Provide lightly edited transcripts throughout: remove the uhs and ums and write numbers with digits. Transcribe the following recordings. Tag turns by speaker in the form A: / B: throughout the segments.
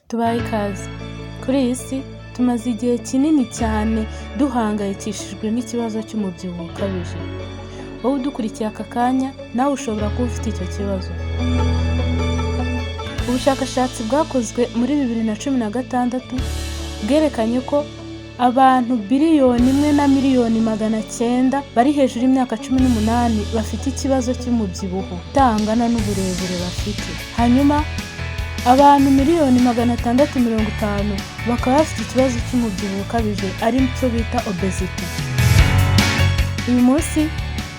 A: tubaye ikaze. Kuri iyi si tumaze igihe kinini cyane duhangayikishijwe n'ikibazo cy'umubyibuho ukabije. Wowe udukurikiye aka kanya nawe ushobora kuba ufite icyo kibazo. Ubushakashatsi bwakozwe muri 2016 bwerekanye ko abantu biliyoni 1 na miliyoni 900 bari hejuru y'imyaka 18 bafite ikibazo cy'umubyibuho utangana n'uburebure bafite. Hanyuma abantu miliyoni 650 bakaba bafite ikibazo cy'umubyibuho ukabije ari cyo bita obesity. Uyu munsi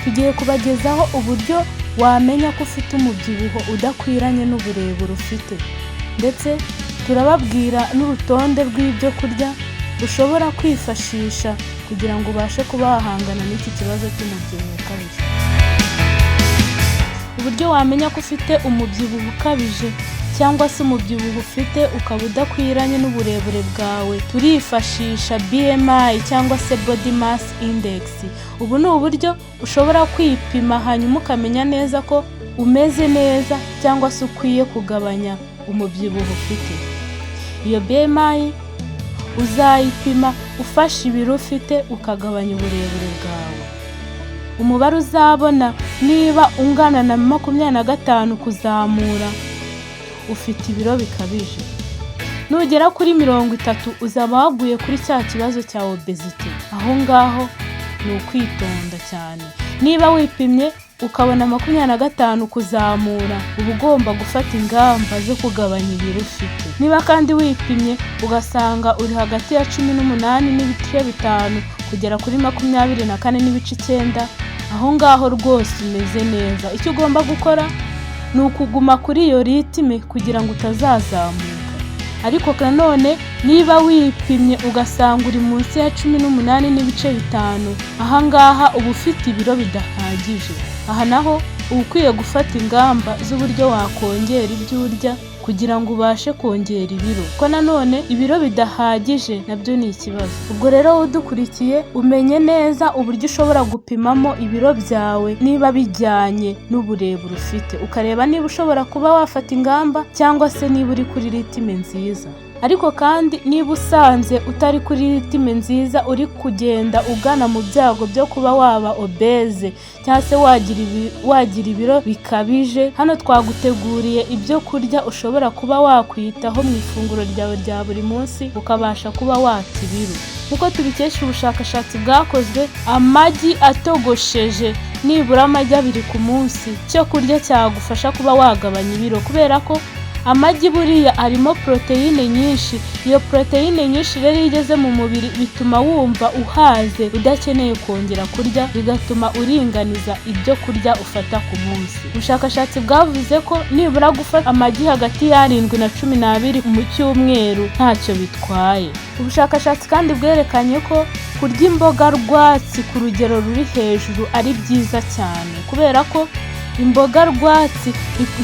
A: tugiye kubagezaho uburyo wamenya ko ufite umubyibuho udakwiranye n'uburebure ufite, ndetse turababwira n'urutonde rw'ibyo kurya ushobora kwifashisha kugira ngo ubashe kuba wahangana n'iki kibazo cy'umubyibuho ukabije. Uburyo wamenya ko ufite umubyibuho ukabije cyangwa se umubyibuho ufite ukaba udakwiranye n'uburebure bwawe, turifashisha BMI cyangwa se Body Mass Index. Ubu ni uburyo ushobora kwipima hanyuma ukamenya neza ko umeze neza cyangwa se ukwiye kugabanya umubyibuho ufite. Iyo BMI uzayipima ufashe ibiro ufite ukagabanya uburebure bwawe. Umubare uzabona niba ungana na 25 kuzamura ufite ibiro bikabije. Nugera kuri 30 uzaba waguye kuri cya kibazo cya obesity. Aho ngaho ni ukwitonda cyane. Niba wipimye ukabona 25 kuzamura uba ugomba gufata ingamba zo kugabanya ibiro ufite. Niba kandi wipimye ugasanga uri hagati ya 18.5 kugera kuri 24.9, aho ngaho rwose umeze neza. Icyo ugomba gukora ni ukuguma kuri iyo ritime kugira ngo utazazamuka. Ariko nanone niba wipimye ugasanga uri munsi ya 18.5, aha ngaha uba ufite ibiro bidahagije. Aha naho uba ukwiye gufata ingamba z'uburyo wakongera ibyo urya kugira ngo ubashe kongera ibiro. Ko nanone ibiro bidahagije nabyo ni ikibazo. Ubwo rero wowe udukurikiye umenye neza uburyo ushobora gupimamo ibiro byawe niba bijyanye n'uburebure ufite, ukareba niba ushobora kuba wafata ingamba cyangwa se niba uri kuri ritime nziza. Ariko kandi niba usanze utari kuri ritime nziza, uri kugenda ugana mu byago byo kuba waba obese cyangwa se wagira ibiro bikabije, hano twaguteguriye ibyo kurya ushobora kuba wakwitaho mu ifunguro ryawe rya buri munsi ukabasha kuba wata ibiro. Nkuko tubikesha ubushakashatsi bwakozwe, amagi atogosheje nibura amagi 2 ku munsi cyo kurya cyagufasha kuba wagabanya ibiro, kubera ko amagi buriya arimo proteine nyinshi. Iyo proteine nyinshi rero igeze mu mubiri bituma wumva uhaze udakeneye kongera kurya, bigatuma uringaniza ibyo kurya ufata ku munsi. Ubushakashatsi bwavuze ko nibura gufata amagi hagati ya 7 na 12 mu cyumweru ntacyo bitwaye. Ubushakashatsi kandi bwerekanye ko kurya imboga rwatsi ku rugero ruri hejuru ari byiza cyane, kubera ko imboga rwatsi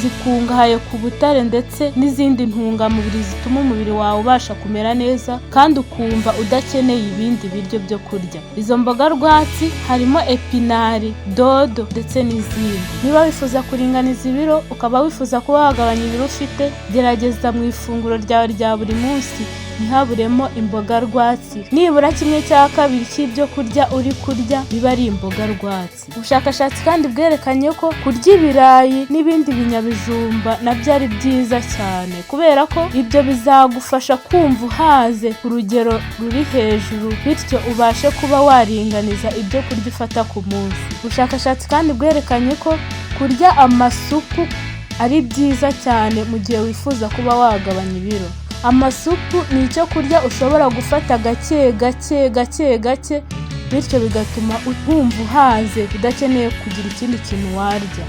A: zikungahaye ku butare ndetse n'izindi ntungamubiri zituma umubiri wawe ubasha kumera neza kandi ukumva udakeneye ibindi biryo byo kurya. Izo mboga rwatsi harimo epinari, dodo ndetse n'izindi. Niba wifuza kuringaniza ibiro ukaba wifuza kuba wagabanya ibiro ufite, gerageza mu ifunguro ryawe rya buri munsi ntihaburemo imboga rwatsi. Nibura 1/2 cy'ibyo kurya uri kurya biba ari imboga rwatsi. Ubushakashatsi kandi bwerekanye ko kurya ibirayi n'ibindi binyabijumba nabyo ari byiza cyane, kubera ko ibyo bizagufasha kumva uhaze ku rugero ruri hejuru, bityo ubashe kuba waringaniza ibyo kurya ufata ku munsi. Ubushakashatsi kandi bwerekanye ko kurya amasupu ari byiza cyane mu gihe wifuza kuba wagabanya ibiro. Amasupu ni icyo kurya ushobora gufata gake gake, bityo bigatuma wumva uhaze udakeneye kugira ikindi kintu warya.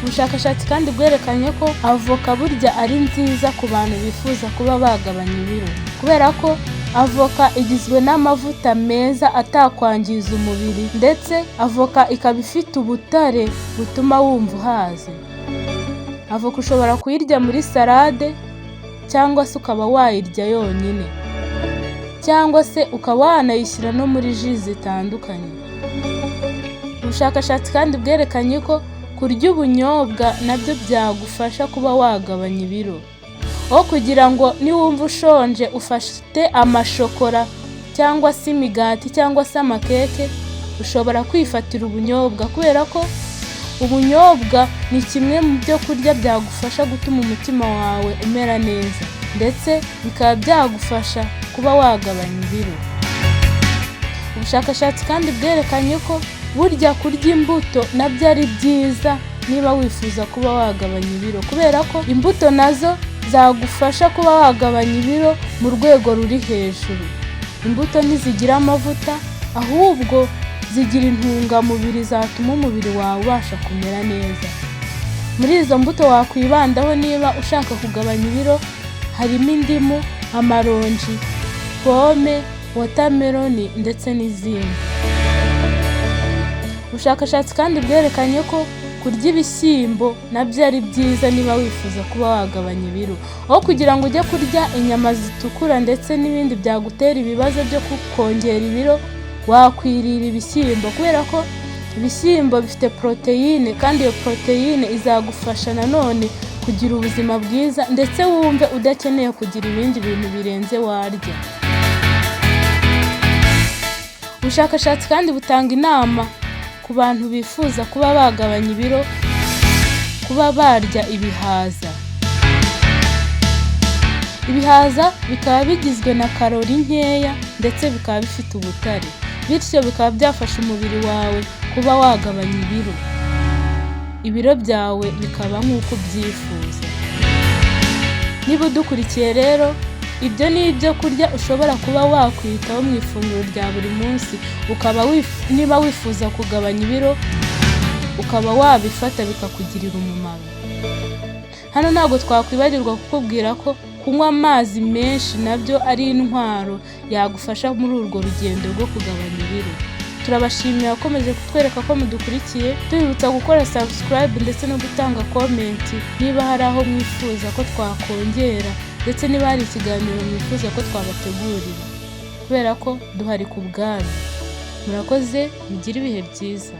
A: Ubushakashatsi kandi bwerekanye ko avoka burya ari nziza ku bantu bifuza kuba bagabanya ibiro, kubera ko avoka igizwe n'amavuta meza atakwangiza umubiri, ndetse avoka ikaba ifite ubutare butuma wumva uhaze. Avoka ushobora kuyirya muri salade cyangwa se ukaba wayirya yonyine, cyangwa se ukaba wanayishyira no muri ji zitandukanye. Ubushakashatsi kandi bwerekanye ko kurya ubunyobwa nabyo byagufasha kuba wagabanya ibiro. aho kugira ngo niwumva ushonje ufate amashokora cyangwa se imigati cyangwa se amakeke, ushobora kwifatira ubunyobwa, kubera ko ubunyobwa ni kimwe mu byo kurya byagufasha gutuma umutima wawe umera neza, ndetse bikaba byagufasha kuba wagabanya ibiro. Ubushakashatsi kandi bwerekanye ko burya kurya imbuto nabyo ari byiza niba wifuza kuba wagabanya ibiro, kubera ko imbuto nazo zagufasha kuba wagabanya ibiro mu rwego ruri hejuru. Imbuto ntizigira amavuta, ahubwo zigira intungamubiri zatuma umubiri wawe ubasha kumera neza. Muri izo mbuto wakwibandaho niba ushaka kugabanya ibiro harimo indimu, amaronji, pome, watermelon ndetse n'izindi. Ubushakashatsi kandi bwerekanye ko kurya ibishyimbo nabyo ari byiza niba wifuza kuba wagabanya ibiro, aho kugira ngo ujye kurya inyama zitukura ndetse n'ibindi byagutera ibibazo byo kongera ibiro, wakwirira ibishyimbo, kubera ko ibishyimbo bifite poroteyine, kandi iyo poroteyine izagufasha nanone kugira ubuzima bwiza, ndetse wumve udakeneye kugira ibindi bintu birenze warya. Ubushakashatsi kandi butanga inama ku bantu bifuza kuba bagabanya ibiro kuba barya ibihaza. Ibihaza bikaba bigizwe na karori nkeya ndetse bikaba bifite ubutare, bityo bikaba byafasha umubiri wawe kuba wagabanya ibiro byawe bikaba nk'uko ubyifuza. Niba udukurikiye rero, ibyo ni ibyo kurya ushobora kuba wakwitaho mu ifunguro rya buri munsi, niba wifuza kugabanya ibiro ukaba wabifata bikakugirira umumaro. Hano ntabwo twakwibagirwa kukubwira ko kunywa amazi menshi nabyo ari intwaro yagufasha muri urwo rugendo rwo kugabanya ibiro. Turabashimira akomeje kutwereka ko mudukurikiye, tubibutsa gukora subscribe ndetse no gutanga comment niba hari aho mwifuza ko twakongera, ndetse niba hari ikiganiro mwifuza ko twabategurira, kubera ko duhari ku bwanyu. Murakoze, mugire ibihe byiza.